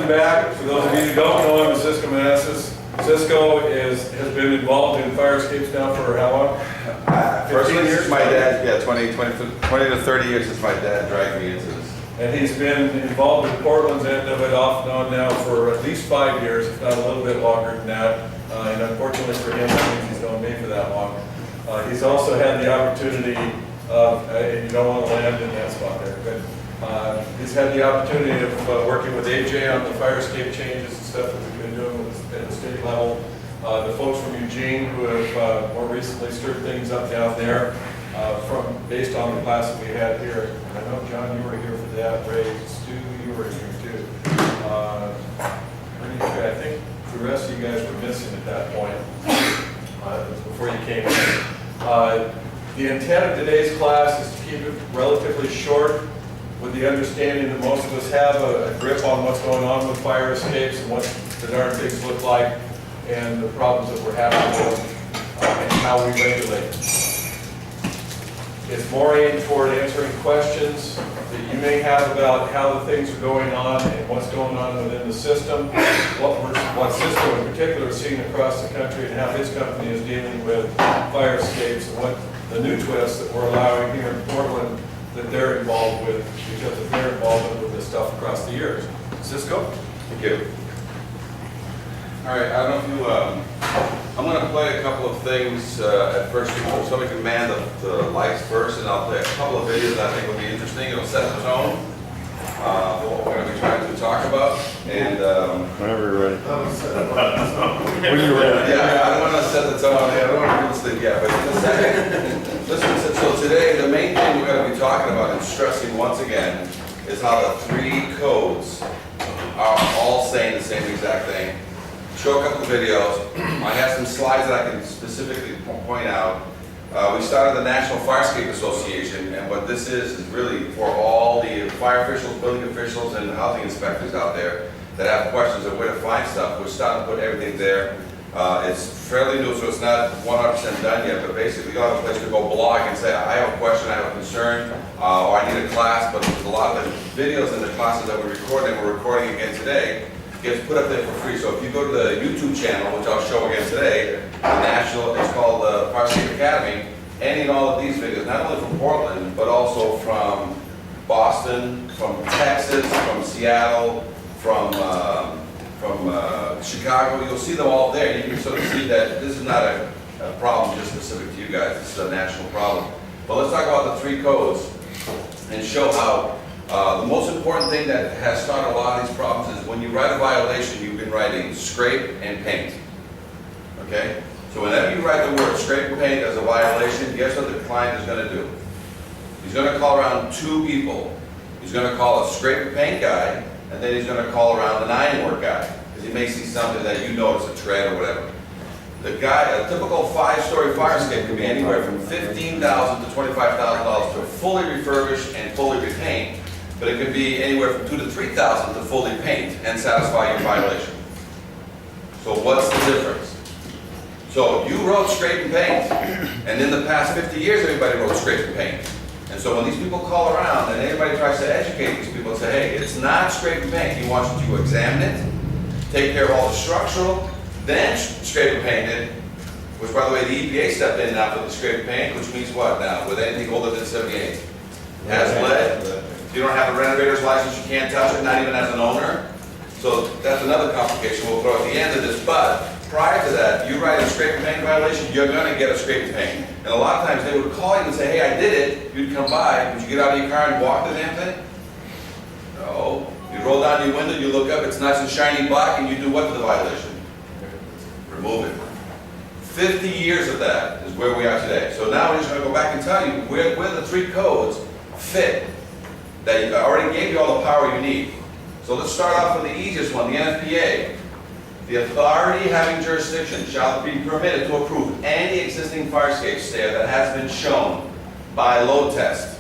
him back. For those of you who don't know him, Cisco Manassas. Cisco has been involved in fire escapes now for how long? 15 years? My dad, yeah, 20 to 30 years since my dad dragged me into this. And he's been involved in Portland's end of it off and on now for at least 5 years, if not a little bit longer than that. And unfortunately for him, that means he's known me for that long. He's also had the opportunity of, and you don't want to land in that spot there, but he's had the opportunity of working with AJ on the fire escape changes and stuff that we've been doing at the state level. The folks from Eugene who have more recently stirred things up down there based on the class that we had here. I know, John, you were here for that. Ray, Stu, you were here too. I think the rest of you guys were missing at that point before you came in. The intent of today's class is to keep it relatively short, with the understanding that most of us have a grip on what's going on with fire escapes and what the darn things look like and the problems that we're having with them and how we regulate. It's more aimed toward answering questions that you may have about how the things are going on and what's going on within the system, what Cisco in particular is seeing across the country and how his company is dealing with fire escapes and what the new twists that we're allowing here in Portland that they're involved with because of their involvement with this stuff across the years. Cisco? Thank you. All right, I don't know if you, I'm going to play a couple of things at first. So we can man the lights first, and I'll play a couple of videos that I think will be interesting. It'll set the tone for what we're going to be trying to talk about. And whenever you're ready. When you're ready. Yeah, I don't want to set the tone. I don't want to do this thing yet, but in a second. Listen, so today the main thing we're going to be talking about and stressing once again is how the three codes are all saying the same exact thing. Show a couple of videos. I have some slides that I can specifically point out. We started the National Fire Escape Association, and what this is really for all the fire officials, building officials, and housing inspectors out there that have questions of where to find stuff. We're starting to put everything there. It's fairly new, so it's not 100% done yet, but basically you have a place to go blog and say, I have a question, I have a concern, or I need a class, but there's a lot of the videos in the classes that we record, and we're recording again today, gets put up there for free. So if you go to the YouTube channel, which I'll show again today, the national, it's called the Fire Escape Academy, any and all of these videos, not only from Portland, but also from Boston, from Texas, from Seattle, from Chicago, you'll see them all there. You can sort of see that this is not a problem just specific to you guys. This is a national problem. But let's talk about the three codes and show how the most important thing that has started a lot of these problems is when you write a violation, you've been writing scrape and paint. Okay? So whenever you write the word scrape and paint as a violation, guess what the client is going to do? He's going to call around two people. He's going to call a scrape and paint guy, and then he's going to call around an ironwork guy, because he may see something that you notice, a tread or whatever. The guy, a typical 5-story fire escape can be anywhere from $15,000 to $25,000 to fully refurbish and fully repaint, but it could be anywhere from $2,000 to $3,000 to fully paint and satisfy your violation. So what's the difference? So you wrote scrape and paint, and in the past 50 years, everybody wrote scrape and paint. And so when these people call around and anybody tries to educate these people and say, hey, it's not scrape and paint. He wants you to examine it, take care of all the structural, then scrape and paint it, which by the way, the EPA stepped in now for the scrape and paint, which means what now? With anything older than 78. Has lead. If you don't have a renovator's license, you can't touch it, not even as an owner. So that's another complication we'll throw at the end of this. But prior to that, you write a scrape and paint violation, you're going to get a scrape and paint. And a lot of times they would call you and say, hey, I did it. You'd come by. Would you get out of your car and walk the damn thing? No. You roll down your window, you look up, it's nice and shiny black, and you do what to the violation? Remove it. 50 years of that is where we are today. So now we're just going to go back and tell you where the three codes fit. That I already gave you all the power you need. So let's start off with the easiest one, the NFPA. The authority having jurisdiction shall be permitted to approve any existing fire escape stair that has been shown by load test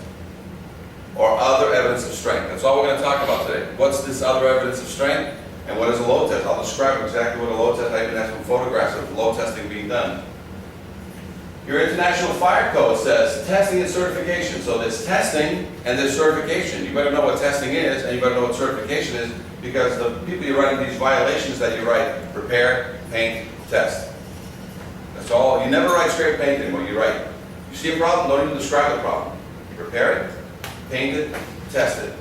or other evidence of strength. That's all we're going to talk about today. What's this other evidence of strength and what is a load test? I'll describe exactly what a load test is. I even have some photographs of load testing being done. Your International Fire Code says testing and certification. So there's testing and there's certification. You better know what testing is and you better know what certification is, because the people you're writing these violations that you write, repair, paint, test. That's all. You never write straight paint anymore. You write, you see a problem, don't even describe the problem. Repair it, paint it, test it.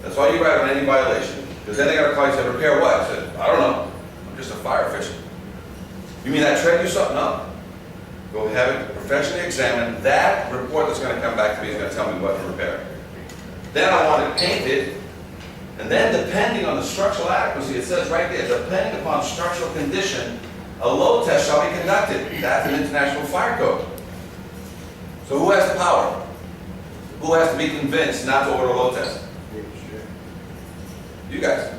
That's all you write on any violation. Because then they got to call you and say, repair what? I said, I don't know. I'm just a fire official. You mean that tread you saw? No. Go have it professionally examined. That report that's going to come back to me is going to tell me what to repair. Then I want it painted. And then depending on the structural adequacy, it says right there, depending upon structural condition, a load test shall be conducted. That's an international fire code. So who has the power? Who has to be convinced not to order a load test? You guys.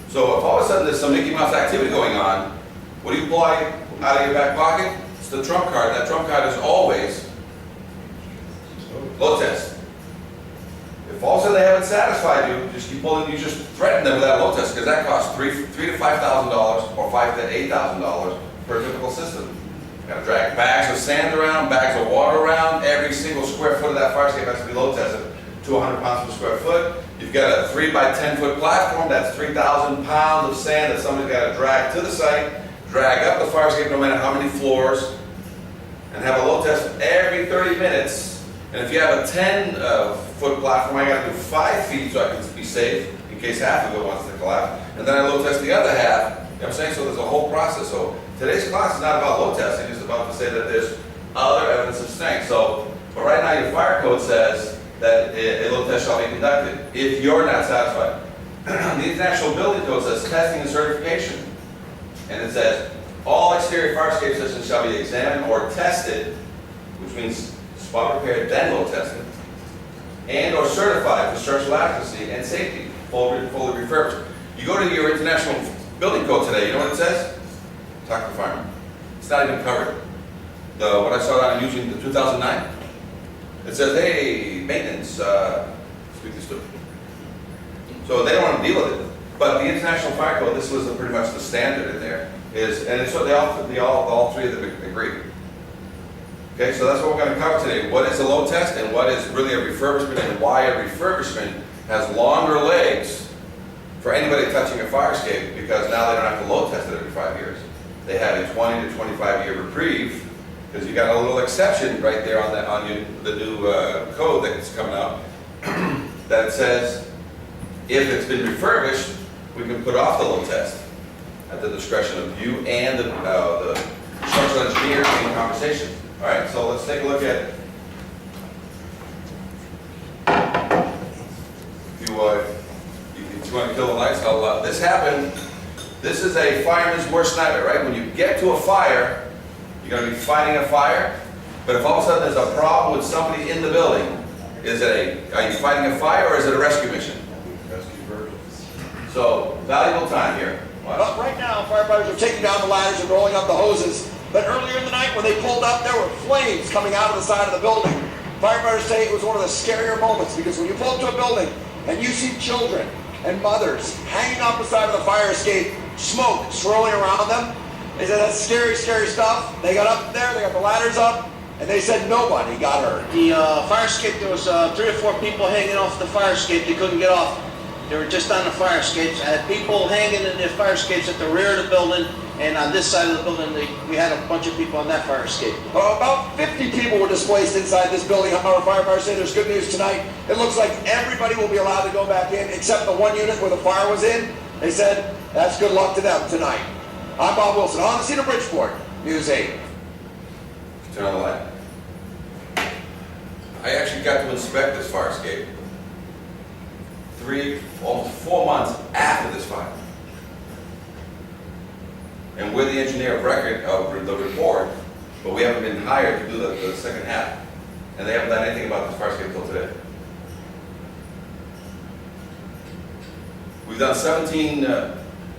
So if all of a sudden there's some Mickey Mouse activity going on, what do you pull out of your back pocket? It's the trump card. That trump card is always load test. If all of a sudden they haven't satisfied you, just keep pulling. You just threaten them with that load test because that costs $3,000 to $5,000 or $5,000 to $8,000 for a typical system. You got to drag bags of sand around, bags of water around. Every single square foot of that fire escape has to be load tested to 100 pounds per square foot. You've got a 3 by 10 foot platform. That's 3,000 pounds of sand that somebody's got to drag to the site, drag up the fire escape no matter how many floors, and have a load test every 30 minutes. And if you have a 10 foot platform, I got to do 5 feet so I can be safe in case half of it wants to collapse. And then I load test the other half. You know what I'm saying? So there's a whole process. So today's class is not about load testing. It's about to say that there's other evidence of strength. So, but right now your fire code says that a load test shall be conducted if you're not satisfied. The International Building Code says testing and certification. And it says all exterior fire escape systems shall be examined or tested, which means spot repaired, then load tested, and or certified for structural adequacy and safety, fully refurbished. You go to your International Building Code today, you know what it says? Talk to the fireman. It's not even covered. What I saw out using the 2009, it says, hey, maintenance, speak to stupid. So they don't want to deal with it. But the International Fire Code, this was pretty much the standard in there, and it's what all three of them agree. Okay, so that's what we're going to cover today. What is a load test and what is really a refurbishment and why a refurbishment has longer legs for anybody touching a fire escape, because now they don't have to load test it every 5 years. They have a 20 to 25 year reprieve, because you got a little exception right there on the new code that's coming out that says if it's been refurbished, we can put off the load test at the discretion of you and the structural engineer in conversation. All right, so let's take a look at, if you want to kill the lights, this happened. This is a fireman's worst nightmare, right? When you get to a fire, you're going to be fighting a fire, but if all of a sudden there's a problem with somebody in the building, are you fighting a fire or is it a rescue mission? Rescue version. So, valuable time here. But right now, firefighters are taking down the ladders and rolling up the hoses. But earlier in the night, when they pulled up, there were flames coming out of the side of the building. Firefighters say it was one of the scarier moments, because when you pull up to a building and you see children and mothers hanging off the side of the fire escape, smoke swirling around them, they said that's scary, scary stuff. They got up there, they got the ladders up, and they said nobody got hurt. The fire escape, there was 3 or 4 people hanging off the fire escape. They couldn't get off. They were just on the fire escapes. I had people hanging in the fire escapes at the rear of the building, and on this side of the building, we had a bunch of people on that fire escape. About 50 people were displaced inside this building. However, firefighters say there's good news tonight. It looks like everybody will be allowed to go back in, except the one unit where the fire was in. They said that's good luck to them tonight. I'm Bob Wilson, on the scene of Bridgeport, News 8. Turn on the light. I actually got to inspect this fire escape almost 4 months after this fire. And we're the engineer of record of the report, but we haven't been hired to do the second half. And they haven't done anything about this fire escape until today. We've done 17 or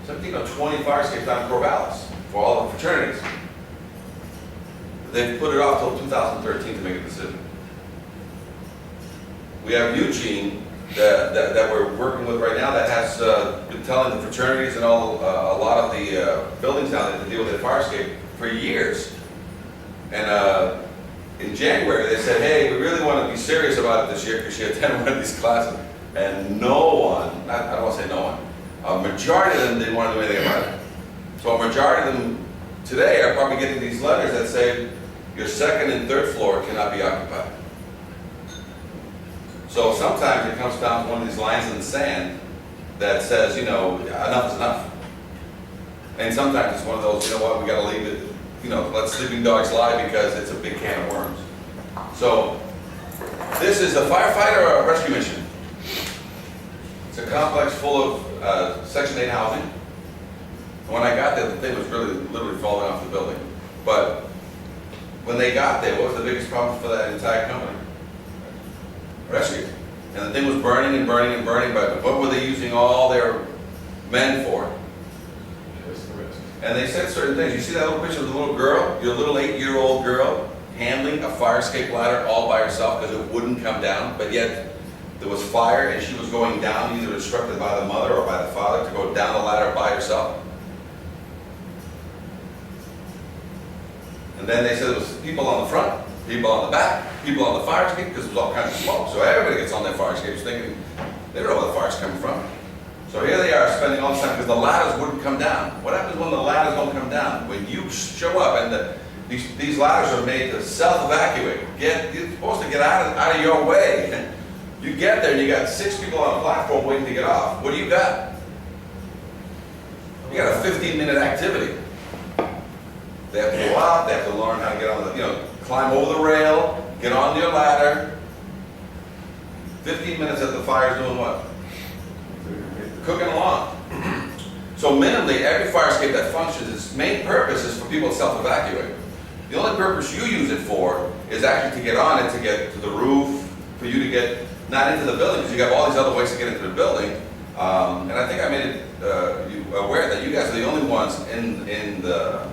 20 fire escapes down in Corvallis for all the fraternities. They've put it off till 2013 to make a decision. We have Eugene that we're working with right now that has been telling the fraternities and a lot of the buildings down there to deal with their fire escape for years. And in January they said, hey, we really want to be serious about it this year because she attended one of these classes. And no one, I don't want to say no one, A majority of them didn't want to do anything about it. So a majority of them today are probably getting these letters that say your second and third floor cannot be occupied. So sometimes it comes down to one of these lines in the sand that says, you know, enough is enough. And sometimes it's one of those, you know what, we gotta leave it, you know, let sleeping dogs lie because it's a big can of worms. So this is a firefighter or a rescue mission. It's a complex full of Section 8 housing. And when I got there, the thing was really literally falling off the building. But when they got there, what was the biggest problem for that entire company? Rescue. And the thing was burning and burning and burning, but what were they using all their men for? And they said certain things. You see that little picture of the little girl, your little 8-year-old girl, handling a fire escape ladder all by herself because it wouldn't come down, but yet there was fire and she was going down, either instructed by the mother or by the father to go down the ladder by herself. And then they said there was people on the front, people on the back, people on the fire escape, because there was all kinds of smoke. So everybody gets on their fire escapes thinking, they don't know where the fire's coming from. So here they are spending all this time because the ladders wouldn't come down. What happens when the ladders don't come down? When you show up and these ladders are made to self-evacuate. You're supposed to get out of your way. You get there and you got 6 people on a platform waiting to get off. What do you got? You got a 15-minute activity. They have to go out, they have to learn how to get on the, you know, climb over the rail, get on your ladder. 15 minutes at the fire's doing what? Cooking along. So minimally, every fire escape that functions, its main purpose is for people to self-evacuate. The only purpose you use it for is actually to get on it, to get to the roof, for you to get not into the building, because you have all these other ways to get into the building. And I think I made it you aware that you guys are the only ones in the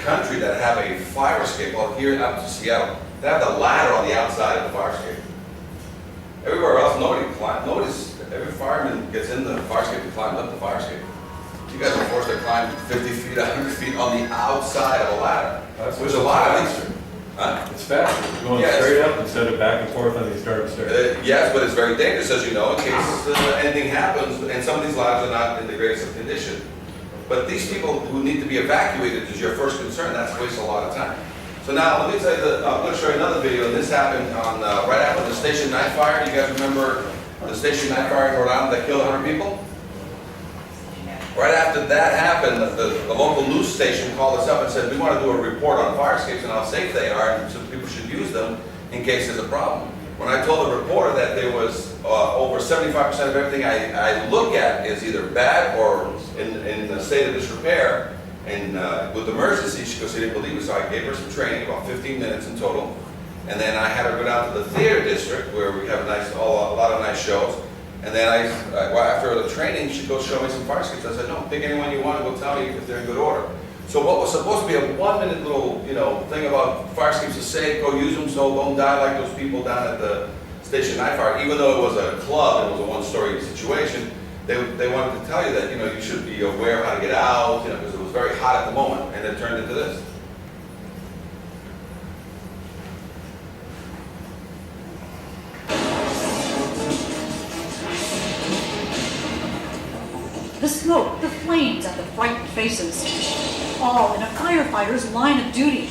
country that have a fire escape. Well, here up to Seattle, they have the ladder on the outside of the fire escape. Everywhere else, every fireman gets in the fire escape and climbs up the fire escape. You guys are forced to climb 50 feet, 100 feet on the outside of a ladder. Which a lot of these. Huh? It's faster, going straight up instead of back and forth on these dark stairs. Yes, but it's very dangerous, as you know, in case anything happens, and some of these ladders are not in the greatest of condition. But these people who need to be evacuated is your first concern. That's a waste of a lot of time. So now, let me tell you that I'm going to show you another video, and this happened on right after the Station 9 fire. You guys remember the Station 9 fire in Rhode Island that killed 100 people? Right after that happened, the local news station called us up and said, we want to do a report on fire escapes and how safe they are, and so people should use them in case there's a problem. When I told the reporter that there was over 75% of everything I look at is either bad or in a state of disrepair, and with emergency, she goes, she didn't believe it, so I gave her some training, about 15 minutes in total. And then I had her go down to the theater district where we have a lot of nice shows. And then after the training, she goes show me some fire escapes. I said, no, pick anyone you want and go tell me if they're in good order. So what was supposed to be a 1-minute little, thing about fire escapes is safe, go use them so don't die like those people down at the Station 9 fire. Even though it was a club, it was a one-story situation, they wanted to tell you that, you should be aware of how to get out, because it was very hot at the moment, and it turned into this. The smoke, the flames, and the frightened faces, all in a firefighter's line of duty.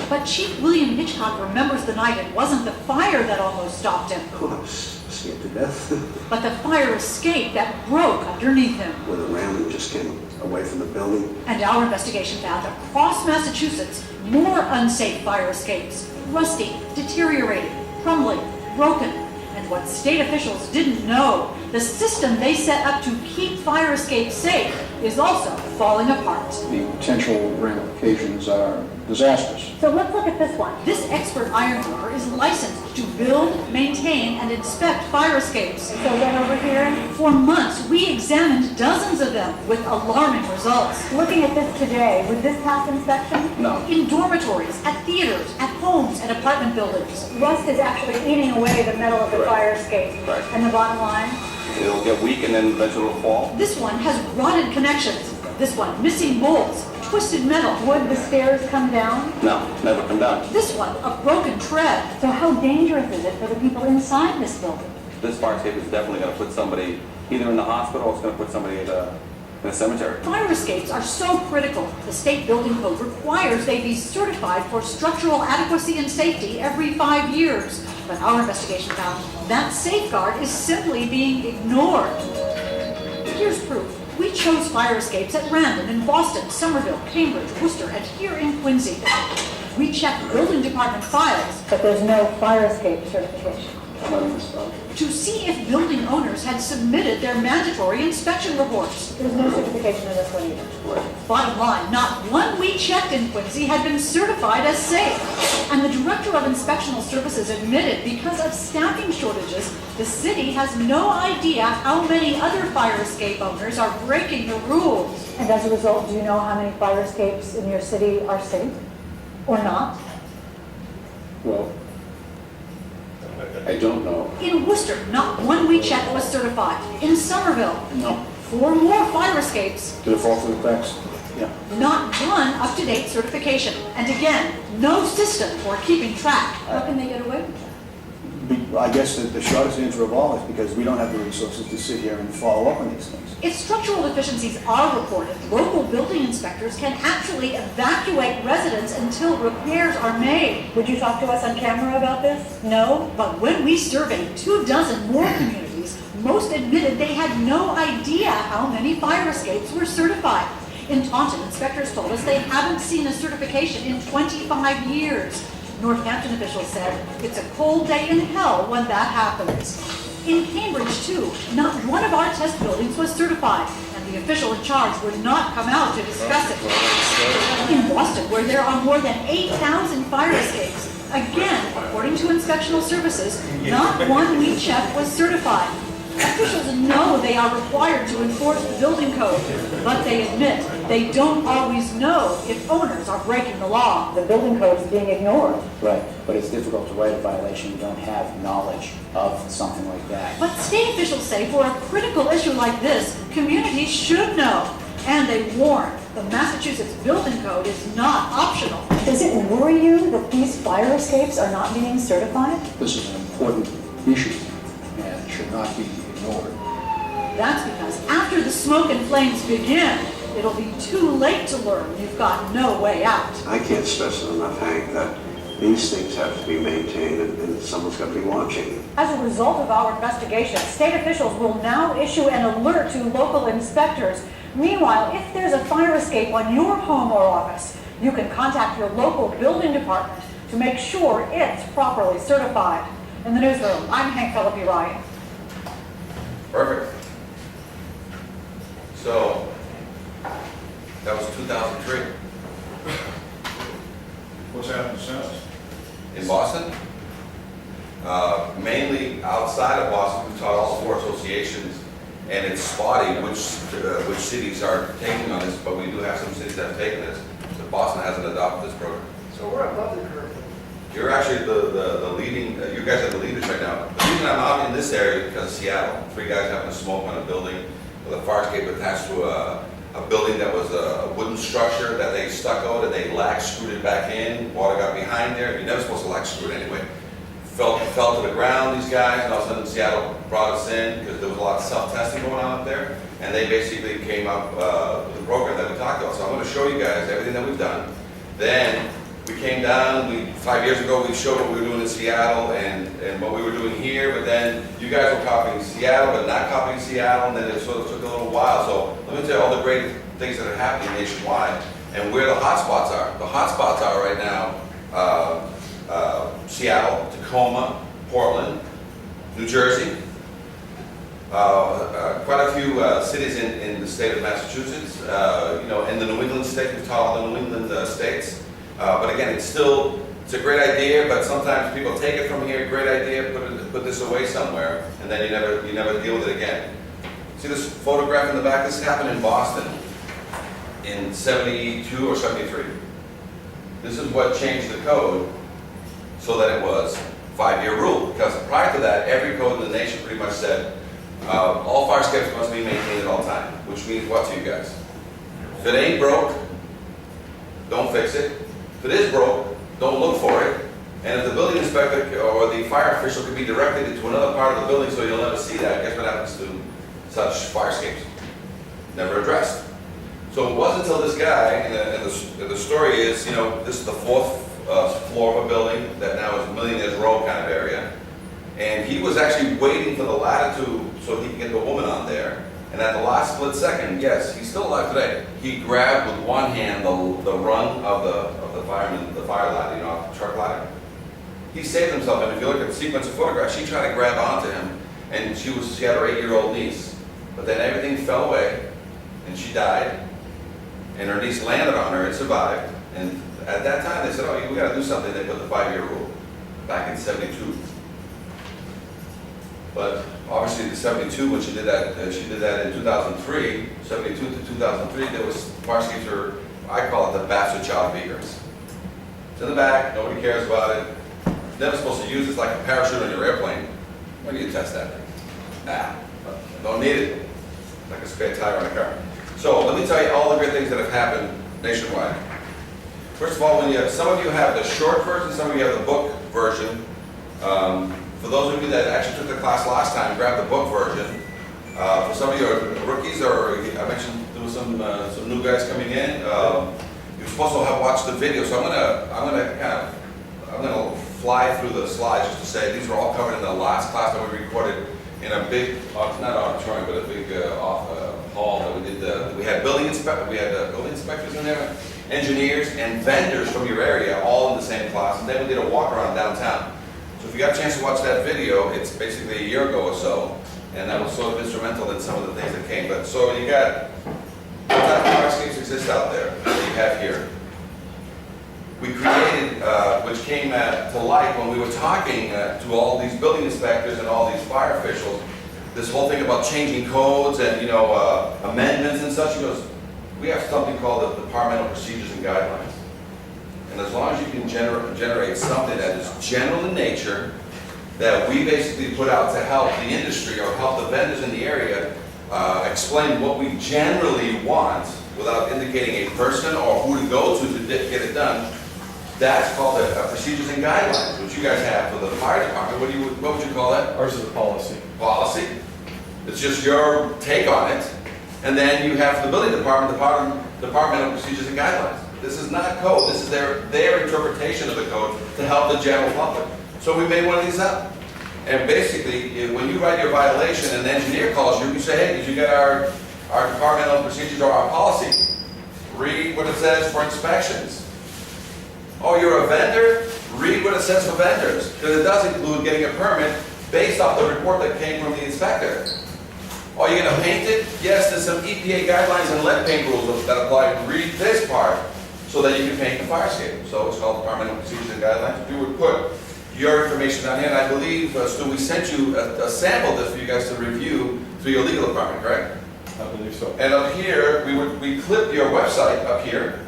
But Chief William Hitchcock remembers the night it wasn't the fire that almost stopped him, Oh, I was scared to death. but the fire escape that broke underneath him. When the ramming just came away from the building. And our investigation found across Massachusetts more unsafe fire escapes, rusty, deteriorating, crumbling, broken. And what state officials didn't know, the system they set up to keep fire escapes safe is also falling apart. The potential ramifications are disastrous. So let's look at this one. This expert ironworker is licensed to build, maintain, and inspect fire escapes. So then over here, for months, we examined dozens of them with alarming results. Looking at this today, would this pass inspection? No. In dormitories, at theaters, at homes, and apartment buildings. Rust is actually eating away the metal of the fire escape. Right. And the bottom line? It'll get weak and then eventually it'll fall. This one has rotted connections. This one missing bolts, twisted metal. Would the stairs come down? No, never come down. This one a broken tread. So how dangerous is it for the people inside this building? This fire escape is definitely going to put somebody either in the hospital or it's going to put somebody in a cemetery. Fire escapes are so critical. The state building code requires they be certified for structural adequacy and safety every 5 years. But our investigation found that safeguard is simply being ignored. Here's proof. We chose fire escapes at random in Boston, Somerville, Cambridge, Worcester, and here in Quincy. We checked building department files But there's no fire escape certification. to see if building owners had submitted their mandatory inspection reports. There's no certification in this one either. Bottom line, not one we checked in Quincy had been certified as safe. And the Director of Inspectional Services admitted because of staffing shortages, the city has no idea how many other fire escape owners are breaking the rules. And as a result, do you know how many fire escapes in your city are safe or not? Well, I don't know. In Worcester, not one we checked was certified. In Somerville, No. 4 more fire escapes. To the fault of the facts? Yeah. Not one up-to-date certification. And again, no system for keeping track. How can they get away with that? I guess that the shortest answer of all is because we don't have the resources to sit here and follow up on these things. If structural deficiencies are reported, local building inspectors can actually evacuate residents until repairs are made. Would you talk to us on camera about this? No? But when we surveyed 24 more communities, most admitted they had no idea how many fire escapes were certified. In Taunton, inspectors told us they haven't seen a certification in 25 years. Northampton officials said it's a cold day in hell when that happens. In Cambridge, too, not one of our test buildings was certified, and the official in charge would not come out to discuss it. In Boston, where there are more than 8,000 fire escapes, again, according to inspectional services, not one we checked was certified. Officials know they are required to enforce the building code, but they admit they don't always know if owners are breaking the law. The building code is being ignored. Right, but it's difficult to write a violation you don't have knowledge of something like that. But state officials say for a critical issue like this, communities should know. And they warn the Massachusetts building code is not optional. Does it worry you that these fire escapes are not being certified? This is an important issue and should not be ignored. That's because after the smoke and flames begin, it'll be too late to learn you've got no way out. I can't stress it enough, Hank, that these things have to be maintained and someone's got to be watching. As a result of our investigation, state officials will now issue an alert to local inspectors. Meanwhile, if there's a fire escape on your home or office, you can contact your local building department to make sure it's properly certified. In the newsroom, I'm Hank Philippi Ryan. Perfect. So, that was 2003 What's happened since? in Boston. Mainly outside of Boston, we've taught all 4 associations, and it's spotty which cities are taking on this, but we do have some cities that have taken this. So Boston hasn't adopted this program. So we're above the curve. You're actually the leading, you guys are the leaders right now. The reason I'm out in this area is because of Seattle. 3 guys having a smoke on a building with a fire escape attached to a building that was a wooden structure that they stuccoed and they lax screwed it back in. Water got behind there. You're never supposed to lax screw it anyway. Fell to the ground, these guys, and all of a sudden Seattle brought us in because there was a lot of self-testing going on up there. And they basically came up with the program that we talked about. So I'm going to show you guys everything that we've done. Then we came down, 5 years ago, we showed what we were doing in Seattle and what we were doing here, but then you guys were copying Seattle, but not copying Seattle, and then it sort of took a little while. So let me tell you all the great things that are happening nationwide and where the hot spots are. The hot spots are right now, Seattle, Tacoma, Portland, New Jersey, quite a few cities in the state of Massachusetts, in the New England states, we've taught all the New England states. But again, it's a great idea, but sometimes people take it from here, great idea, put this away somewhere, and then you never deal with it again. See this photograph in the back? This happened in Boston in 72 or 73. This is what changed the code so that it was 5-year rule. Because prior to that, every code in the nation pretty much said all fire escapes must be maintained at all time, which means what to you guys? If it ain't broke, don't fix it. If it is broke, don't look for it. And if the building inspector or the fire official can be directed into another part of the building so you'll never see that, guess what happens to such fire escapes. Never addressed. So it wasn't until this guy, and the story is, you know, this is the fourth floor of a building that now is Millionaire's Row kind of area. And he was actually waiting for the ladder so he could get the woman on there. And at the last split second, yes, he's still alive today. He grabbed with one hand the rung of the fire ladder, you know, the truck ladder. He saved himself, and if you look at the sequence of photographs, she tried to grab onto him, and she had her 8-year-old niece. But then everything fell away, and she died, and her niece landed on her and survived. And at that time, they said, oh, we got to do something. They put the 5-year rule back in '72. But obviously, the '72, when she did that in 2003, '72 to 2003, there was fire escapes are, I call it the bastard child beakers. It's in the back, nobody cares about it. Never supposed to use it. It's like a parachute on your airplane. When do you test that thing? Nah, don't need it. Like a spare tire on a car. So let me tell you all the great things that have happened nationwide. First of all, some of you have the short version, some of you have the book version. For those of you that actually took the class last time, grab the book version. For some of you rookies, or I mentioned there was some new guys coming in. You're supposed to have watched the video, so I'm gonna fly through the slides just to say these were all covered in the last class that we recorded in a big, not auditorium, but a big hall that we did. We had building inspectors in there, engineers, and vendors from your area, all in the same class. And then we did a walk around downtown. So if you got a chance to watch that video, it's basically a year ago or so, and that was sort of instrumental in some of the things that came. But so you got what type of fire escapes exist out there that you have here. We created, which came to light when we were talking to all these building inspectors and all these fire officials, this whole thing about changing codes and, you know, amendments and such. He goes, we have something called the Departmental Procedures and Guidelines. And as long as you can generate something that is general in nature, that we basically put out to help the industry or help the vendors in the area explain what we generally want without indicating a person or who to go to get it done, that's called procedures and guidelines, which you guys have for the fire department. What would you call that? Ours is a policy. Policy. It's just your take on it. And then you have the building department, Departmental Procedures and Guidelines. This is not code. This is their interpretation of the code to help the general public. So we made one of these up. And basically, when you write your violation and the engineer calls you, you say, hey, did you get our departmental procedures or our policy? Read what it says for inspections. Oh, you're a vendor? Read what it says for vendors. Because it does include getting a permit based off the report that came from the inspector. Oh, you're going to paint it? Yes, there's some EPA guidelines and lead paint rules that apply. Read this part so that you can paint the fire escape. So it's called Departmental Procedures and Guidelines. You would put your information down here, and I believe, Stu, we sent you a sample of this for you guys to review through your legal department, correct? I believe so. And up here, we clipped your website up here.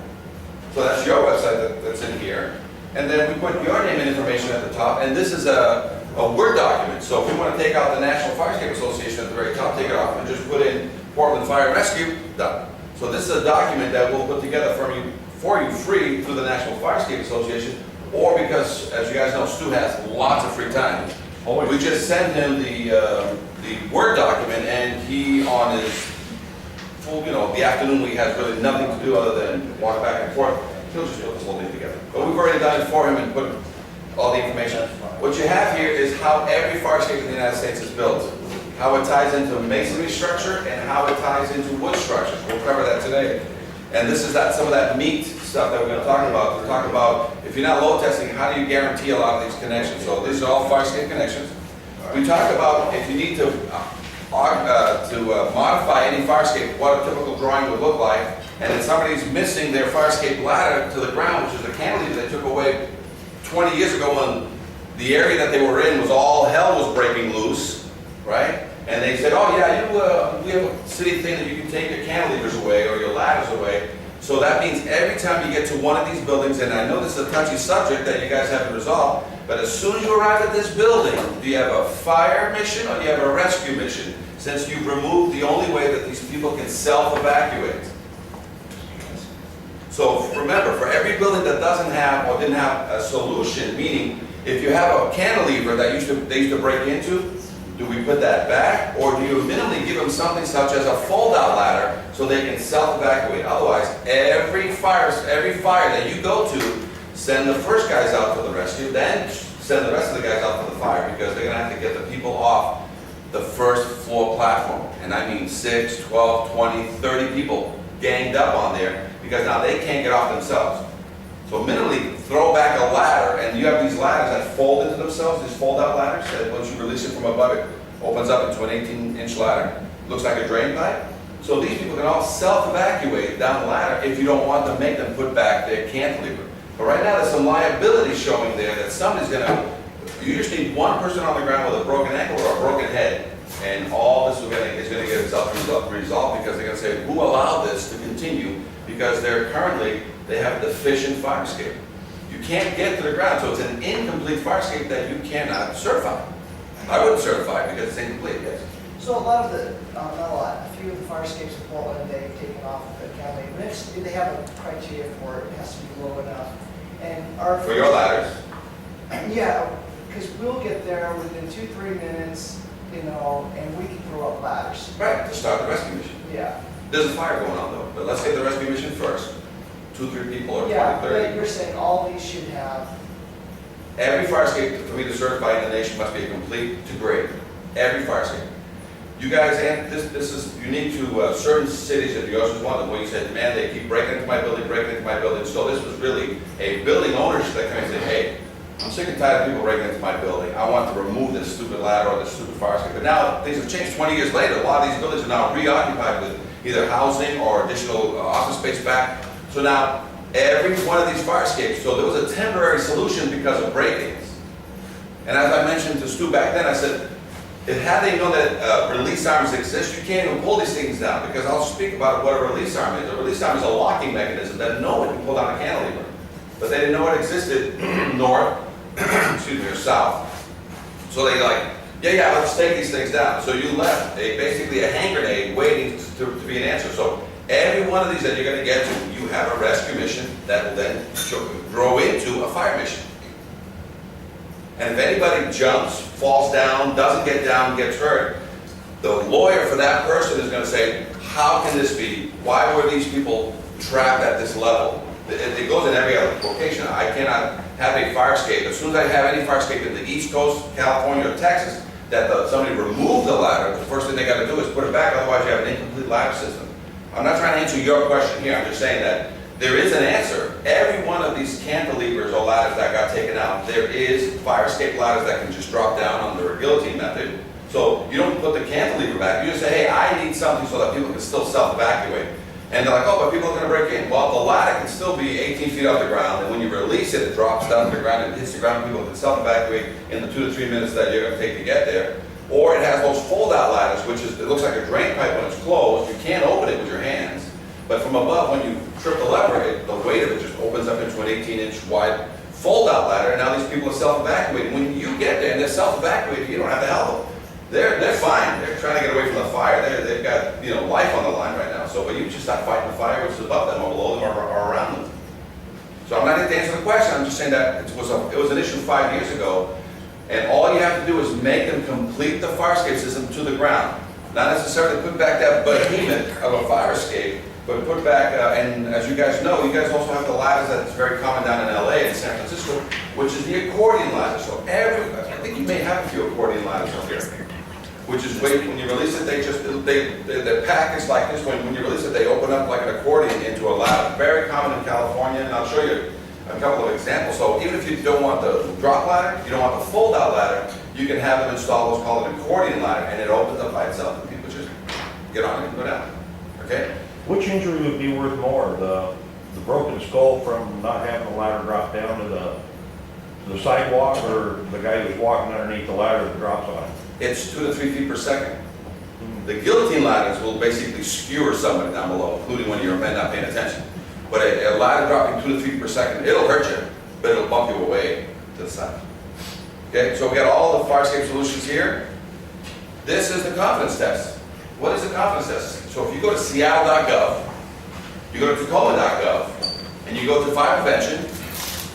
So that's your website that's in here. And then we put your name and information at the top. And this is a Word document. So if we want to take out the National Fire Escape Association at the very top, take it off and just put in Portland Fire and Rescue, done. So this is a document that we'll put together for you free through the National Fire Escape Association, or because, as you guys know, Stu has lots of free time. Always. We just send him the Word document, and he, on his full, the afternoon when he has really nothing to do other than walk back and forth, he'll just put this whole thing together. But we've already done it for him and put all the information. What you have here is how every fire escape in the United States is built, how it ties into masonry structure, and how it ties into wood structures. We'll cover that today. And this is some of that meat stuff that we're going to talk about. We'll talk about, if you're not load testing, how do you guarantee a lot of these connections? So these are all fire escape connections. We talk about if you need to modify any fire escape, what a typical drawing would look like. And if somebody's missing their fire escape ladder to the ground, which is a cantilever they took away 20 years ago when the area that they were in was all hell was breaking loose, right? And they said, oh yeah, we have a city thing that you can take your cantilevers away or your ladders away. So that means every time you get to one of these buildings, and I know this is a touchy subject that you guys haven't resolved, but as soon as you arrive at this building, do you have a fire mission or do you have a rescue mission? Since you've removed the only way that these people can self-evacuate. So remember, for every building that doesn't have or didn't have a solution, meaning if you have a cantilever that they used to break into, Do we put that back, or do you minimally give them something such as a fold-out ladder so they can self-evacuate? Otherwise, every fire that you go to, send the first guys out for the rescue, then send the rest of the guys out for the fire, because they're gonna have to get the people off the first floor platform. And I mean 6, 12, 20, 30 people ganged up on there, because now they can't get off themselves. So minimally throw back a ladder, and you have these ladders that fold into themselves, these fold-out ladders, that once you release it from above, it opens up into an 18-inch ladder. Looks like a drain pipe. So these people can all self-evacuate down the ladder if you don't want to make them put back their cantilever. But right now, there's some liability showing there that somebody's gonna, you just need one person on the ground with a broken ankle or a broken head, and all this is gonna get itself resolved, because they're gonna say, who allowed this to continue? Because they have a deficient fire escape. You can't get to the ground, so it's an incomplete fire escape that you cannot certify. I wouldn't certify it because it's incomplete, yes. So a lot of the, not a lot, a few of the fire escapes in Portland, they've taken off the cantilever. They have a criteria for it, it has to be low enough. And our For your ladders. Yeah, because we'll get there within 2-3 minutes, you know, and we can throw up ladders. Right, to start the rescue mission. Yeah. There's a fire going on though, but let's get the rescue mission first. 2-3 people or 20, Yeah, 30. but you're saying all these should have. Every fire escape, for me to certify in the nation, must be a complete to grade. Every fire escape. You guys, and this is unique to certain cities, and yours is one of them, where you said, man, they keep breaking into my building, breaking into my building. So this was really a building ownership that came and said, hey, I'm sick and tired of people breaking into my building. I want to remove this stupid ladder or this stupid fire escape. But now things have changed 20 years later. A lot of these buildings are now reoccupied with either housing or additional office space back. So now every one of these fire escapes, so there was a temporary solution because of break-ins. And as I mentioned to Stu back then, I said, had they known that release arms exist, you can't even pull these things down, because I'll speak about what a release arm is. A release arm is a locking mechanism that no one can pull down a cantilever. But they didn't know it existed north, excuse me, or south. So they like, yeah, let's take these things down. So you left basically a hand grenade waiting to be an answer. So every one of these that you're going to get to, you have a rescue mission that will then grow into a fire mission. And if anybody jumps, falls down, doesn't get down, gets hurt, the lawyer for that person is going to say, how can this be? Why were these people trapped at this level? It goes in every other location. I cannot have a fire escape. As soon as I have any fire escape in the East Coast, California, or Texas, that somebody removed the ladder, the first thing they got to do is put it back, otherwise you have an incomplete ladder system. I'm not trying to answer your question here, I'm just saying that there is an answer. Every one of these cantilevers or ladders that got taken out, there is fire escape ladders that can just drop down under a guillotine method. So you don't put the cantilever back, you just say, hey, I need something so that people can still self-evacuate. And they're like, oh, but people are going to break in. Well, the ladder can still be 18 feet off the ground, and when you release it, it drops down to the ground and hits the ground. People can self-evacuate in the 2 to 3 minutes that you're going to take to get there. Or it has those fold-out ladders, which is, it looks like a drain pipe when it's closed. You can't open it with your hands. But from above, when you trip the lever, the weight of it just opens up into an 18-inch wide fold-out ladder, and now these people are self-evacuating. When you get there and they're self-evacuating, you don't have to help them. They're fine. They're trying to get away from the fire. They've got life on the line right now. So, but you just start fighting the fire, which is above them or below them or around them. So I'm not here to answer the question. I'm just saying that it was an issue 5 years ago, and all you have to do is make them complete the fire escape system to the ground. Not necessarily put back that behemoth of a fire escape, but put back, and as you guys know, you guys also have the ladders that's very common down in LA and San Francisco, which is the accordion ladder. So I think you may have a few accordion ladders up here, which is when you release it, they're packaged like this. When you release it, they open up like an accordion into a ladder. Very common in California, and I'll show you a couple of examples. So even if you don't want the drop ladder, you don't want the fold-out ladder, you can have them install what's called an accordion ladder, and it opens up by itself, and people just get on it and go down. Okay? Which injury would be worth more, the broken skull from not having the ladder drop down to the sidewalk, or the guy who's walking underneath the ladder that drops on it? It's 2 to 3 feet per second. The guillotine ladders will basically skewer somebody down below, including when you're not paying attention. But a ladder dropping 2 to 3 feet per second, it'll hurt you, but it'll bump you away to the side. Okay, so we got all the fire escape solutions here. This is the confidence test. What is the confidence test? So if you go to Seattle.gov, you go to Tacoma.gov, and you go to fire prevention,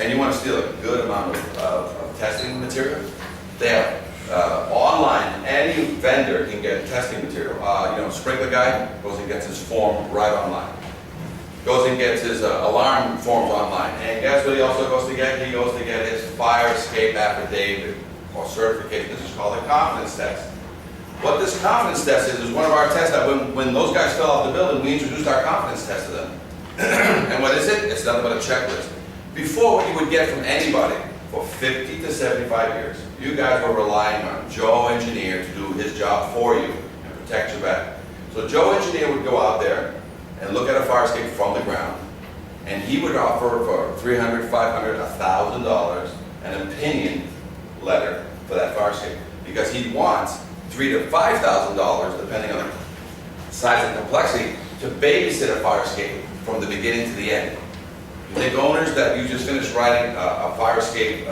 and you want to steal a good amount of testing material, they have online, any vendor can get testing material. Sprinkler guy goes and gets his form right online. Goes and gets his alarm forms online. And guess what he also goes to get? He goes to get his fire escape affidavit or certification. This is called a confidence test. What this confidence test is one of our tests that when those guys fell off the building, we introduced our confidence test to them. And what is it? It's nothing but a checklist. Before, what you would get from anybody for 50 to 75 years, you guys were relying on Joe Engineer to do his job for you and protect your back. So Joe Engineer would go out there and look at a fire escape from the ground, and he would offer for $300, $500, $1,000 an opinion letter for that fire escape, because he wants $3,000 to $5,000, depending on the size and complexity, to babysit a fire escape from the beginning to the end. You think owners that you just finished writing a fire escape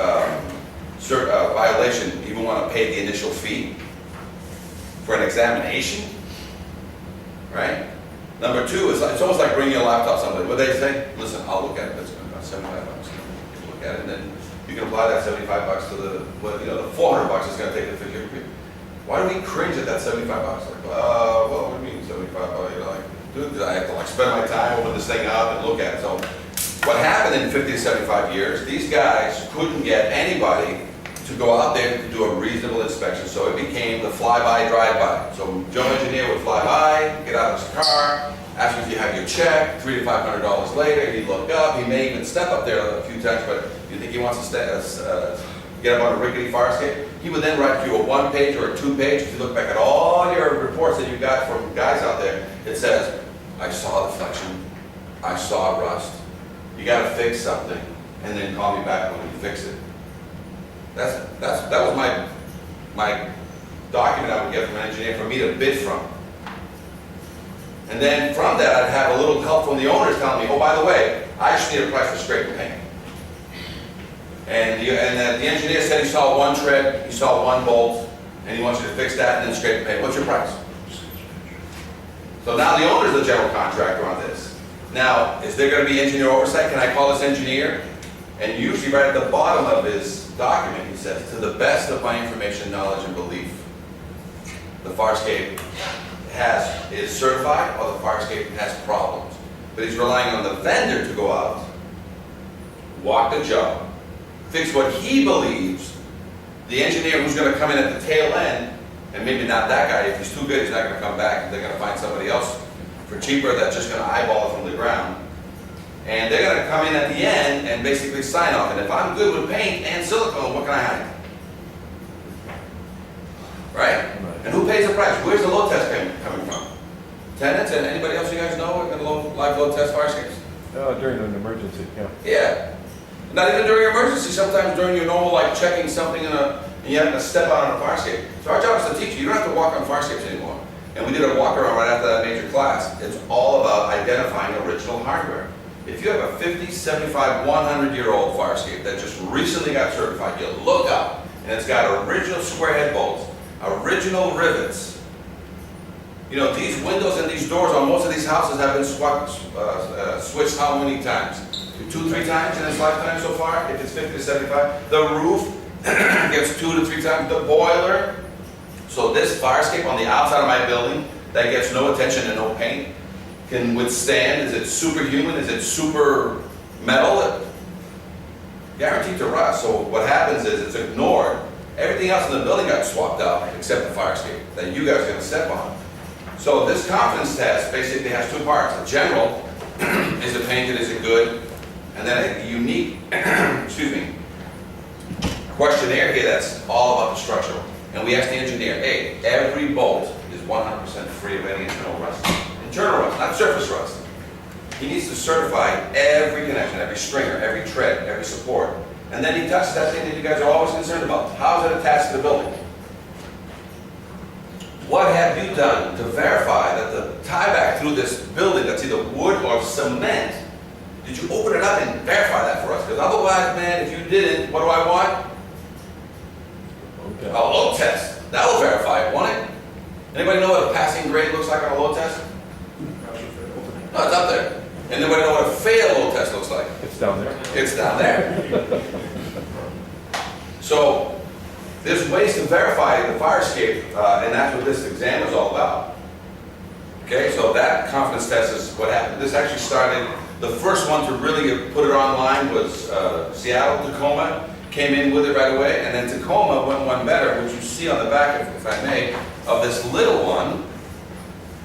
violation even want to pay the initial fee for an examination? Right? Number two is it's almost like bringing a laptop to somebody. What they say? Listen, I'll look at it. It's about $75. You look at it, and then you can apply that $75 to the $400 is going to take to figure. Why do we cringe at that $75? Like, well, what do you mean $75? Dude, I have to spend my time open this thing up and look at it. So what happened in 50 to 75 years, these guys couldn't get anybody to go out there to do a reasonable inspection, so it became the fly-by, drive-by. So Joe Engineer would fly by, get out of his car, ask you if you have your check, $300 to $500 later, he'd look up, he may even step up there a few times, but do you think he wants to get up on a rickety fire escape? He would then write you a 1-page or a 2-page. If you look back at all your reports that you got from guys out there, it says, I saw deflection, I saw rust, you got to fix something, and then call me back when you fix it. That was my document I would get from an engineer for me to bid from. And then from that, I'd have a little help from the owners telling me, oh, by the way, I just need a price for scrape paint. And the engineer said he saw one tread, he saw one bolt, and he wants you to fix that and then scrape paint. What's your price? So now the owner's the general contractor on this. Now, is there going to be engineer oversight? Can I call this engineer? And usually right at the bottom of his document, he says, to the best of my information, knowledge, and belief, the fire escape is certified or the fire escape has problems. But he's relying on the vendor to go out, walk the job, fix what he believes, the engineer who's going to come in at the tail end, and maybe not that guy, if he's too good, he's not going to come back, they're going to find somebody else for cheaper that's just going to eyeball it from the ground. And they're going to come in at the end and basically sign off. And if I'm good with paint and silicone, what can I hide? Right? And who pays the price? Where's the load test payment coming from? Tenants and anybody else you guys know are going to live load test fire escapes? During an emergency, yeah. Yeah. Not even during an emergency, sometimes during your normal, checking something and you have to step out on a fire escape. So our job is to teach you. You don't have to walk on fire escapes anymore. And we did a walk around right after that major class. It's all about identifying original hardware. If you have a 50, 75, 100-year-old fire escape that just recently got certified, you look up and it's got original square head bolts, original rivets. You know, these windows and these doors on most of these houses have been switched how many times? 2, 3 times in its lifetime so far, if it's 50 to 75. The roof gets 2 to 3 times. The boiler. So this fire escape on the outside of my building that gets no attention and no paint can withstand. Is it superhuman? Is it super metal? Guaranteed to rust. So what happens is it's ignored. Everything else in the building got swapped out except the fire escape that you guys are going to step on. So this confidence test basically has 2 parts. A general, is it painted, is it good? And then a unique, questionnaire here that's all about the structural. And we asked the engineer, hey, every bolt is 100% free of any internal rust. Internal rust, not surface rust. He needs to certify every connection, every stringer, every tread, every support. And then he touches that thing that you guys are always concerned about. How is it attached to the building? What have you done to verify that the tieback through this building that's either wood or cement, did you open it up and verify that for us? Because otherwise, man, if you didn't, what do I want? Okay. A load test. That will verify it, won't it? Anybody know what a passing grade looks like on a load test? No, it's up there. Anybody know what a fail load test looks like? It's down there. It's down there. So, There's ways to verify the fire escape, and that's what this exam is all about. Okay, so that confidence test is what happened. This actually started, the first one to really put it online was Seattle. Tacoma came in with it right away, and then Tacoma went one better, which you see on the back, if I may, of this little one,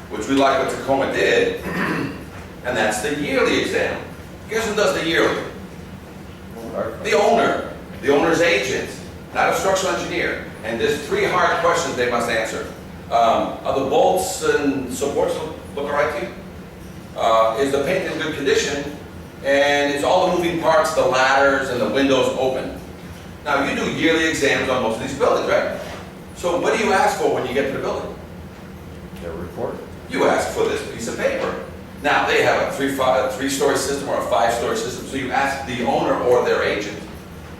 which we like what Tacoma did, and that's the yearly exam. Guess who does the yearly? The owner, the owner's agent, not a structural engineer. And there's 3 hard questions they must answer. Are the bolts and supports look all right to you? Is the paint in good condition? And is all the moving parts, the ladders and the windows open? Now, you do yearly exams on most of these buildings, right? So what do you ask for when you get to the building? Their report. You ask for this piece of paper. Now, they have a 3-story system or a 5-story system, so you ask the owner or their agent.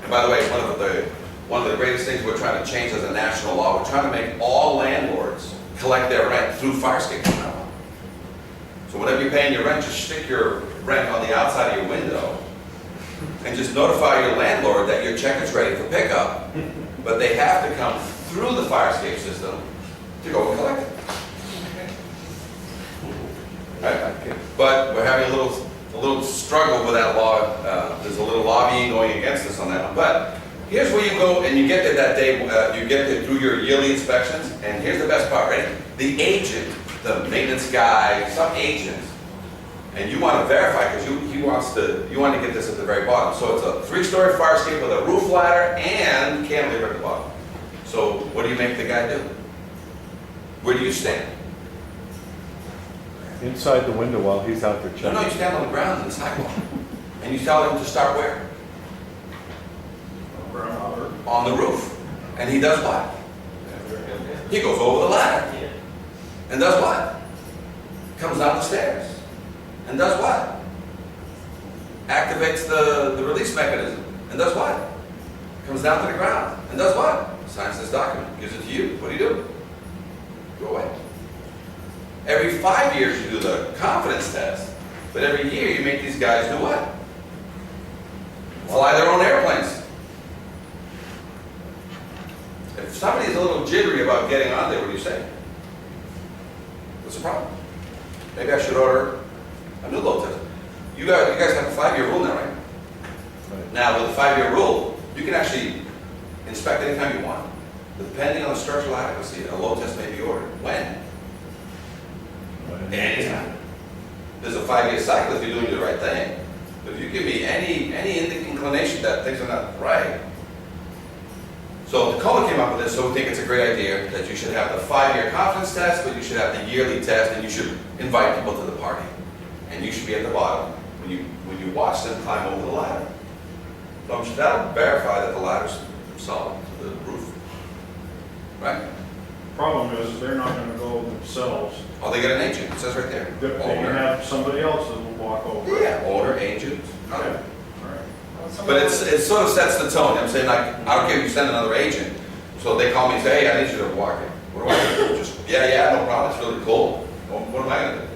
And by the way, one of the greatest things we're trying to change as a national law, we're trying to make all landlords collect their rent through fire escapes from now on. So whenever you're paying your rent, just stick your rent on the outside of your window and just notify your landlord that your check is ready for pickup, but they have to come through the fire escape system to go and collect it. Right? But we're having a little struggle with that law. There's a little lobbying going against us on that one. But here's where you go and you get there that day. You get there through your yearly inspections. And here's the best part, right? The agent, the maintenance guy, some agent, and you want to verify because you want to get this at the very bottom. So it's a 3-story fire escape with a roof ladder and cantilever at the bottom. So what do you make the guy do? Where do you stand? Inside the window while he's out there checking. No, you stand on the ground in the sidewalk. And you tell him to start where? On the roof. And he does what? He goes over the ladder. And does what? Comes down the stairs. And does what? Activates the release mechanism. And does what? Comes down to the ground. And does what? Signs this document. Gives it to you. What do? Go away. Every 5 years you do the confidence test, but every year you make these guys do what? Fly their own airplanes. If somebody's a little jittery about getting on there, what do you say? What's the problem? Maybe I should order a new load test. You guys have a 5-year rule now, right? Now with a 5-year rule, you can actually inspect anytime you want. Depending on the structural adequacy, a load test may be ordered. When? Anytime. There's a 5-year cycle if you're doing the right thing. But if you give me any inclination that things are not right. So Tacoma came up with this, so we think it's a great idea that you should have the 5-year confidence test, but you should have the yearly test, and you should invite people to the party. And you should be at the bottom when you watch them climb over the ladder. So that'll verify that the ladder's solid to the roof. Right? Problem is, they're not gonna go themselves. Oh, they get an agent, it says right there. They can have somebody else that will walk over. Yeah, owner, agent. Okay. Okay. All right. But it sort of sets the tone. I'm saying, like, I don't care if you send another agent. So they call me and say, hey, I need you to walk it. What do I do? Just, yeah, no problem. It's really cool. What am I going to do?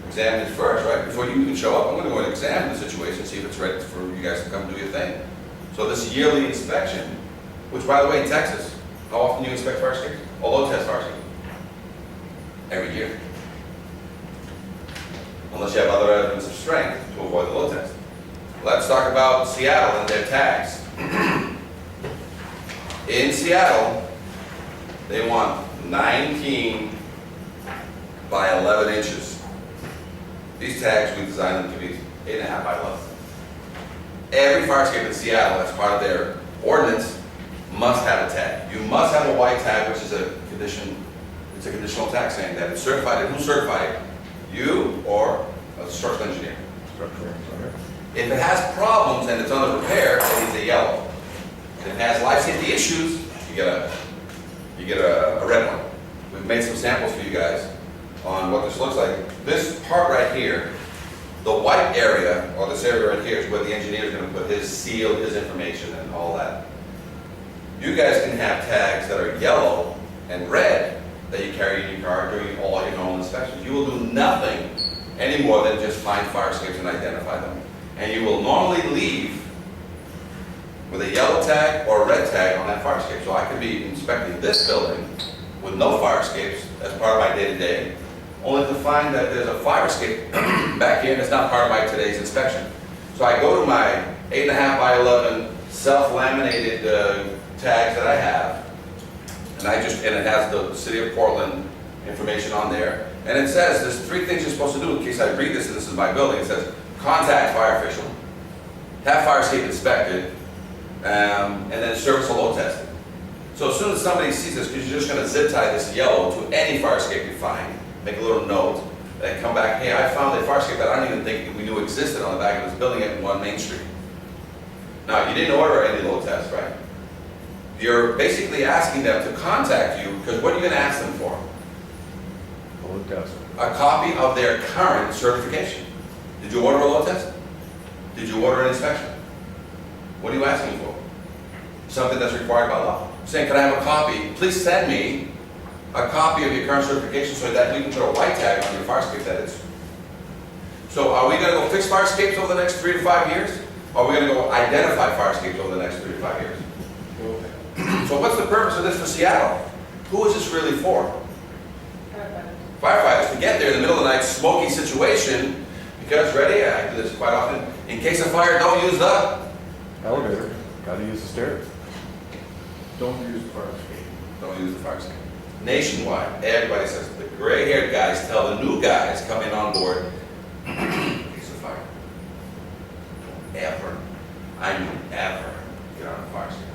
Examine it first, right? Before you even show up, I'm going to go and examine the situation, see if it's ready for you guys to come do your thing. So this yearly inspection, which, by the way, in Texas, how often do you inspect fire escapes? Or load test fire escapes? Every year. Unless you have other evidence of strength to avoid the load test. Let's talk about Seattle and their tags. In Seattle, they want 19 by 11 inches. These tags, we designed them to be 8.5 by 11. Every fire escape in Seattle, as part of their ordinance, must have a tag. You must have a white tag, which is a condition. It's a conditional tag saying that it's certified. And who certified it? You or a structural engineer. If it has problems and it's under repair, it needs a yellow. And if it has life safety issues, you get a red one. We've made some samples for you guys on what this looks like. This part right here, the white area, or this area right here, is where the engineer is going to put his seal, his information, and all that. You guys can have tags that are yellow and red that you carry in your car during all your normal inspections. You will do nothing any more than just find fire escapes and identify them. And you will normally leave with a yellow tag or a red tag on that fire escape. So I could be inspecting this building with no fire escapes as part of my day-to-day, only to find that there's a fire escape back here and it's not part of my today's inspection. So I go to my 8.5 by 11 self-laminated tags that I have, and it has the City of Portland information on there, and it says there's 3 things you're supposed to do in case I read this and this is my building. It says contact fire official, have fire escape inspected, and then service a load testing. So as soon as somebody sees this, because you're just going to zip tie this yellow to any fire escape you find, make a little note, and come back, hey, I found a fire escape that I don't even think we knew existed on the back of this building at 1 Main Street. Now, you didn't order any load tests, right? You're basically asking them to contact you, because what are you going to ask them for? Load test. A copy of their current certification. Did you order a load test? Did you order an inspection? What are you asking for? Something that's required by law. Saying, can I have a copy? Please send me a copy of your current certification so that we can put a white tag on your fire escape that is. So are we going to go fix fire escapes over the next 3 to 5 years? Or are we going to go identify fire escapes over the next 3 to 5 years? So what's the purpose of this for Seattle? Who is this really for? Firefighters. To get there in the middle of the night, smoky situation, because ready, I do this quite often, in case of fire, don't use the Elevator. Gotta use the stairs. Don't use the fire escape. Don't use the fire escape. Nationwide, everybody says, the gray-haired guys tell the new guys coming on board, it's a fire. Ever, I mean ever, get on a fire escape.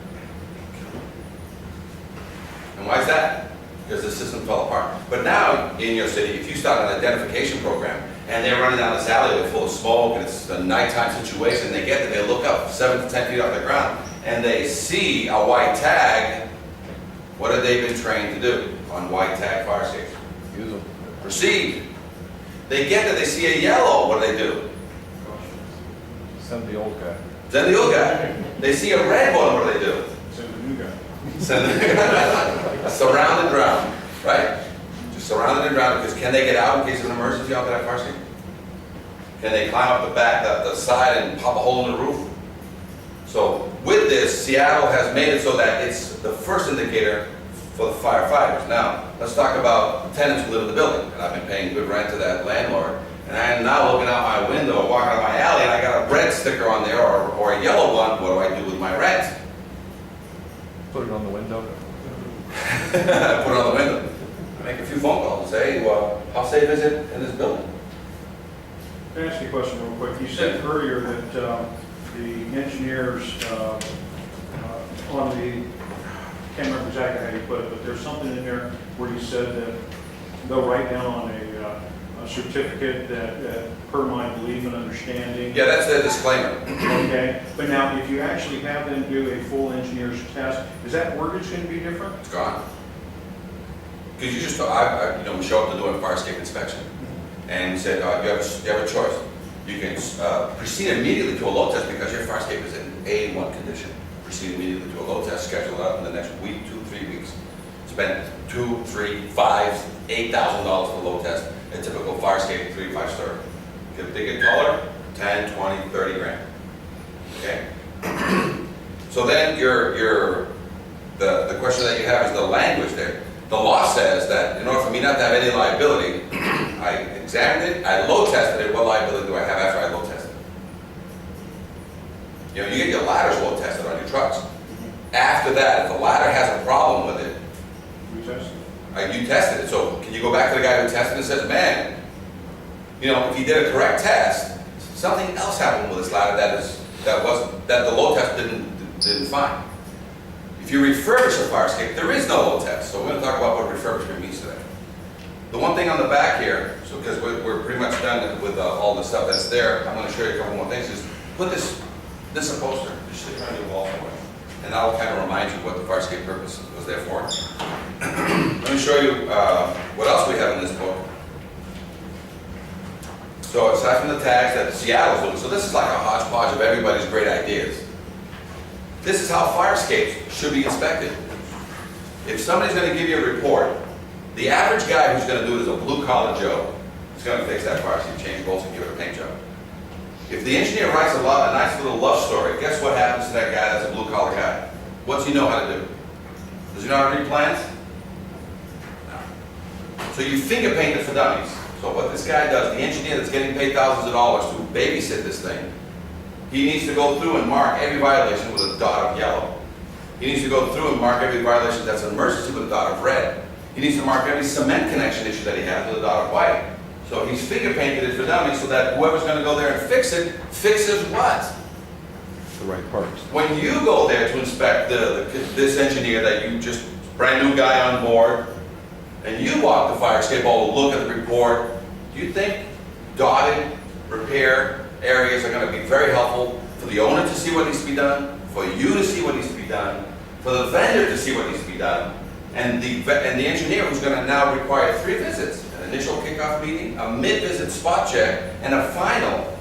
And why is that? Because the system fell apart. But now, in your city, if you start an identification program, and they're running down this alley, they're full of smoke, and it's a nighttime situation, they get there, they look up 7 to 10 feet off the ground, and they see a white tag, what have they been trained to do on white tag fire escapes? Use them. Proceed. They get there, they see a yellow, what do? Send the old guy. Send the old guy. They see a red one, what do? Send the new guy. Send the new guy. Surround and drown, right? Just surround and drown, because can they get out in case of an emergency off that fire escape? Can they climb up the back, the side, and pop a hole in the roof? So with this, Seattle has made it so that it's the first indicator for the firefighters. Now, let's talk about tenants who live in the building, and I've been paying good rent to that landlord, and I'm now looking out my window, walking out my alley, and I got a red sticker on there, or a yellow one. What do I do with my rent? Put it on the window. Put it on the window. Make a few phone calls and say, well, how safe is it in this building? Can I ask you a question real quick? You said earlier that the engineers on the, can't remember exactly how you put it, but there's something in there where you said that they'll write down on a certificate that per my belief and understanding. Yeah, that's the disclaimer. Okay, but now if you actually have them do a full engineer's test, is that wordage going to be different? It's gone. Because you just, we show up to do a fire escape inspection, and we said, you have a choice. You can proceed immediately to a load test because your fire escape is in A1 condition. Proceed immediately to a load test, schedule it up in the next week, 2, 3 weeks. Spend $2, $3, $5, $8,000 for a load test. A typical fire escape, 3 to 5 star. If they get taller, 10, 20, 30 grand. Okay. So then the question that you have is the language there. The law says that in order for me not to have any liability, I examined it, I load tested it. What liability do I have after I load tested it? You get your ladders load tested on your trucks. After that, if the ladder has a problem with it, you tested it. So can you go back to the guy who tested it and says, man, if he did a correct test, something else happened with this ladder that the load test didn't find. If you refurbish a fire escape, there is no load test. So we're going to talk about what refurbishment means today. The one thing on the back here, so because we're pretty much done with all the stuff that's there, I'm going to show you a couple more things. Is put this a poster, just stick it on your wall somewhere, and that'll kind of remind you what the fire escape purpose was there for. Let me show you what else we have in this book. So aside from the tags that Seattle's doing, so this is like a hodgepodge of everybody's great ideas. This is how fire escapes should be inspected. If somebody's going to give you a report, the average guy who's going to do it is a blue-collar Joe. He's going to fix that fire escape, change bolts, and give it a paint job. If the engineer writes a nice little love story, guess what happens to that guy that's a blue collar guy? What's he know how to do? Does he know how to read plans? No. So you finger paint it for dummies. So what this guy does, the engineer that's getting paid thousands of dollars to babysit this thing, he needs to go through and mark every violation with a dot of yellow. He needs to go through and mark every violation that's an emergency with a dot of red. He needs to mark every cement connection issue that he has with a dot of white. So he's finger painted it for dummies so that whoever's going to go there and fix it, fixes what? The right parts. When you go there to inspect this engineer that you just, brand new guy on board, and you walk the fire escape hall to look at the report, do you think dotted repair areas are going to be very helpful for the owner to see what needs to be done, for you to see what needs to be done, for the vendor to see what needs to be done, and the engineer who's going to now require 3 visits, an initial kickoff meeting, a mid-visit spot check, and a final.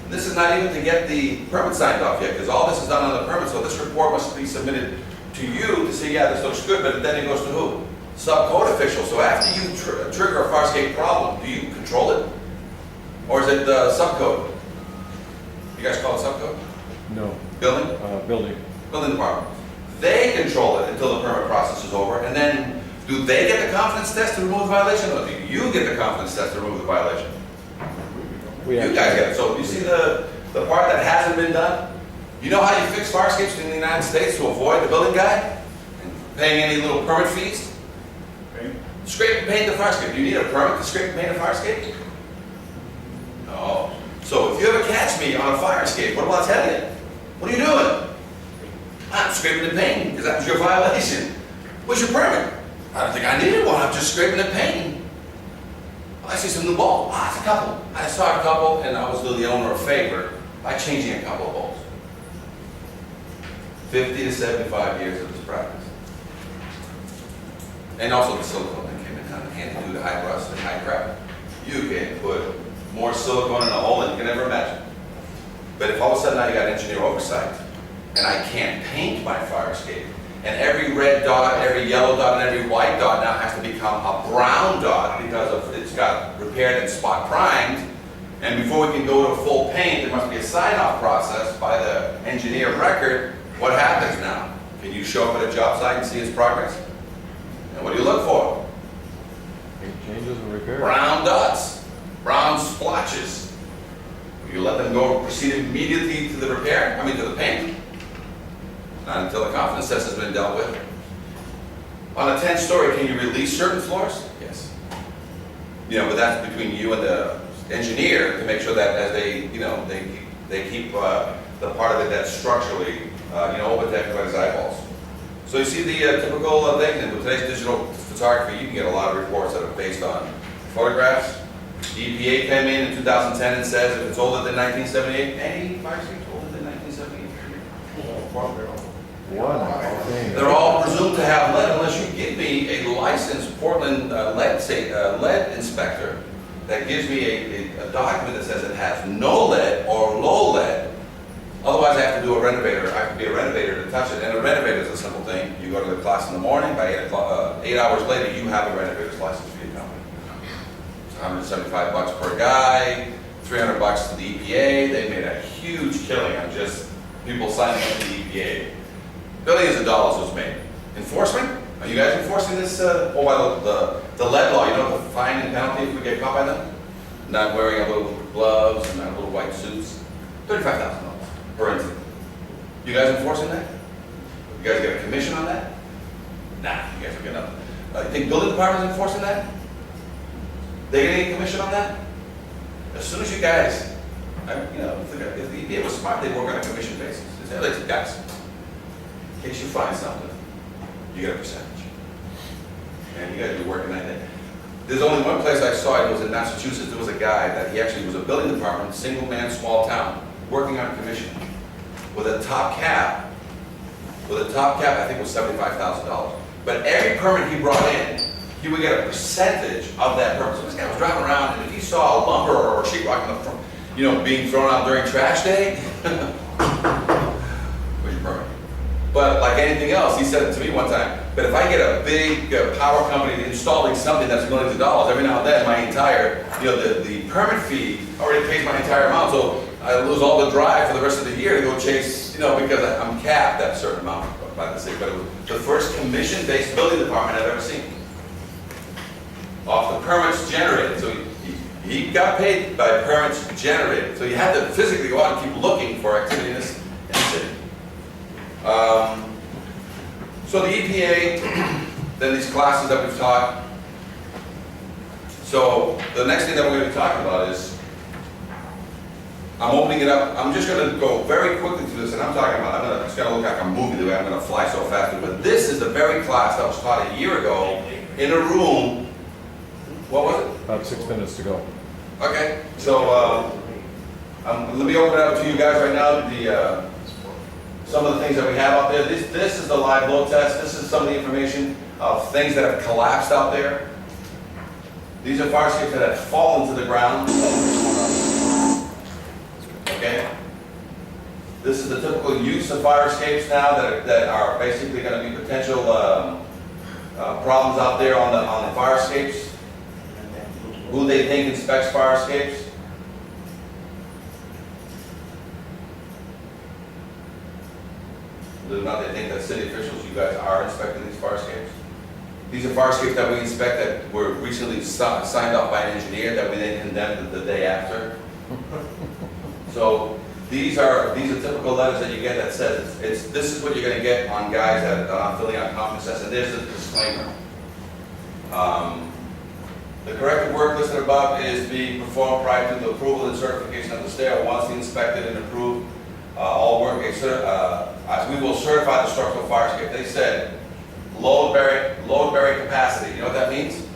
This is not even to get the permit signed off yet, because all this is done on the permit, so this report must be submitted to you to say, yeah, this looks good, but then it goes to who? Sub-code official. So after you trigger a fire escape problem, do you control it? Or is it sub-code? You guys call it sub-code? No. Building? Building. Building department. They control it until the permit process is over, and then do they get the confidence test to remove the violation, or do you get the confidence test to remove the violation? You guys get it. So you see the part that hasn't been done? You know how you fix fire escapes in the United States to avoid the building guy and paying any little permit fees? Okay. Scrape and paint the fire escape. Do you need a permit to scrape and paint a fire escape? No. So if you ever catch me on a fire escape, what will I tell you? What are you doing? I'm scraping and painting because that was your violation. Where's your permit? I don't think I needed one. I'm just scraping and painting. I see some new balls. Ah, it's a couple. I saw a couple, and I was doing the owner a favor by changing a couple of balls. 50 to 75 years of this practice. And also the silicone that came in handy due to high rust and high crap. You can put more silicone in a hole than you can ever imagine. But if all of a sudden now you got engineer oversight, and I can't paint my fire escape, and every red dot, every yellow dot, and every white dot now has to become a brown dot because it's got repaired and spot primed. And before we can go to full paint, there must be a sign-off process by the engineer of record. What happens now? Can you show up at a job site and see its progress? And what do you look for? Paint changes and repairs. Brown dots, brown splotches. You let them go, proceed immediately to the repair, to the paint. Not until the confidence test has been dealt with. On a 10-story, can you release certain floors? Yes. But that's between you and the engineer to make sure that as they keep the part of it that's structurally, protected by his eyeballs. So you see the typical thing, and with today's digital photography, you can get a lot of reports that are based on photographs. The EPA came in 2010 and says if it's older than 1978, any fire escape's older than 1978. They're all presumed to have lead unless you give me a licensed Portland lead inspector that gives me a document that says it has no lead or low lead. Otherwise, I have to do a renovator. I have to be a renovator to touch it. And a renovator is a simple thing. You go to the class in the morning. By 8 hours later, you have a renovator's license for your company. It's $175 per guy, $300 to the EPA. They made a huge killing on just people signing up to the EPA. Billions of dollars was made. Enforcement? Are you guys enforcing this? The lead law, you know the fine and penalty if we get caught by them? Not wearing a little gloves and not little white suits. $35,000 per incident. You guys enforcing that? You guys get a commission on that? Nah, you guys are getting nothing. You think building department's enforcing that? They get any commission on that? As soon as you guys, if the EPA was smart, they work on a commission basis. They say, listen, guys, in case you find something, you get a percentage. And you guys be working that day. There's only one place I saw it was in Massachusetts. There was a guy that he actually was a building department, single man, small town, working on commission with a top cap. I think it was $75,000. But every permit he brought in, he would get a percentage of that permit. So this guy was driving around, and if he saw a lumber or sheetrock in the front, being thrown out during trash day, where's your permit? But like anything else, he said it to me one time, but if I get a big power company installing something that's millions of dollars, every now and then the permit fee already pays my entire amount. So I lose all the drive for the rest of the year to go chase, you know, because I'm capped at a certain amount by the city. But it was the first commission-based building department I've ever seen. Off the permits generated, so he got paid by permits generated. So you had to physically go out and keep looking for activity in the city. So the EPA, then these classes that we've taught. So the next thing that we're going to be talking about is, I'm opening it up. I'm just going to go very quickly through this, and I'm talking about, it's going to look like a movie the way I'm going to fly so fast. But this is the very class that was taught a year ago in a room. What was it? About 6 minutes to go. Okay, so let me open it up to you guys right now. Some of the things that we have out there. This is the live load test. This is some of the information of things that have collapsed out there. These are fire escapes that have fallen to the ground. Okay. This is the typical use of fire escapes now that are basically going to be potential problems out there on the fire escapes. Who they think inspects fire escapes? Whether or not they think that city officials, you guys are inspecting these fire escapes. These are fire escapes that we inspect that were recently signed off by an engineer that we then condemned the day after. So these are typical letters that you get that says this is what you're going to get on guys that are filling out conference tests, and there's a disclaimer. The corrective work listed above is being performed prior to the approval and certification of the stair. Once inspected and approved, all work we will certify the structural fire escape. They said load bearing capacity. You know what that means?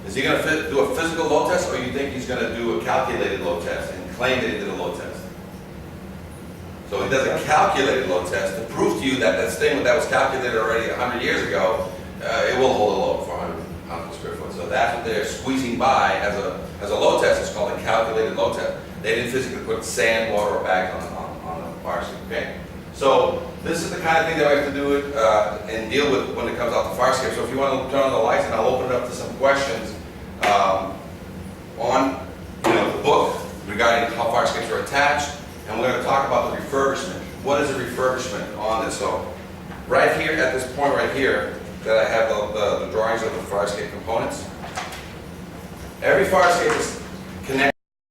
Is he going to do a physical load test, or you think he's going to do a calculated load test and claim that he did a load test? So he does a calculated load test to prove to you that that thing that was calculated already 100 years ago, it will hold a load for 100 square foot. So that's what they're squeezing by as a load test. It's called a calculated load test. They didn't physically put sand, water, or bags on the fire escape. Okay. So this is the kind of thing that we have to do it and deal with when it comes out to fire escape. So if you want to turn on the lights, and I'll open it up to some questions on the book regarding how fire escapes are attached, and we're going to talk about the refurbishment. What is a refurbishment on this? So right here at this point right here, that I have the drawings of the fire escape components. Every fire escape is